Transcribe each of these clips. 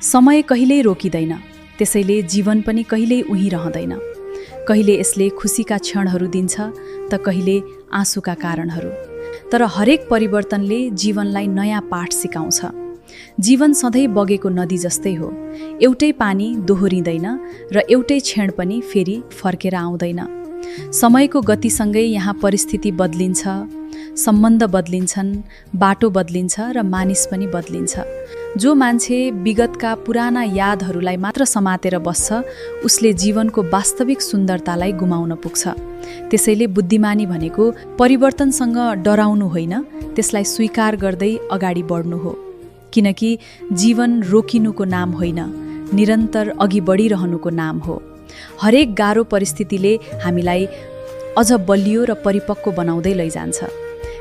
समय कहिल्यै रोकिँदैन, त्यसैले जीवन पनि कहिल्यै उही रहँदैन। कहिले यसले खुसीका क्षणहरू दिन्छ त कहिले आँसुका कारणहरू। तर हरेक परिवर्तनले जीवनलाई नयाँ पाठ सिकाउँछ। जीवन सधैँ बगेको नदी जस्तै हो, एउटै पानी दोहोरिँदैन र एउटै क्षण पनि फेरि फर्केर आउँदैन। समयको गतिसँगै यहाँ परिस्थिति बदलिन्छ, सम्बन्ध बदलिन्छन्, बाटो बदलिन्छ र मानिस पनि बदलिन्छ। जो मान्छे विगतका पुराना यादहरूलाई मात्र समातेर बस्छ, उसले जीवनको वास्तविक सुन्दरतालाई गुमाउन पुग्छ। त्यसैले बुद्धिमानी भनेको परिवर्तनसँग डराउनु होइन, त्यसलाई स्वीकार गर्दै अगाडि बढ्नु हो। किनकि जीवन रोकिनुको नाम होइन, निरन्तर अघि बढिरहनुको नाम हो। हरेक गाह्रो परिस्थितिले हामीलाई अझ बलियो र परिपक्व बनाउँदै लैजान्छ।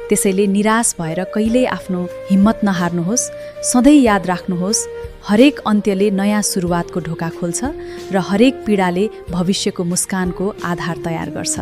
त्यसैले निराश भएर कहिल्यै आफ्नो हिम्मत नहार्नुहोस्। सधैँ याद राख्नुहोस्, हरेक अन्त्यले नयाँ सुरुवातको ढोका खोल्छ र हरेक पीडाले भविष्यको मुस्कानको आधार तयार गर्छ।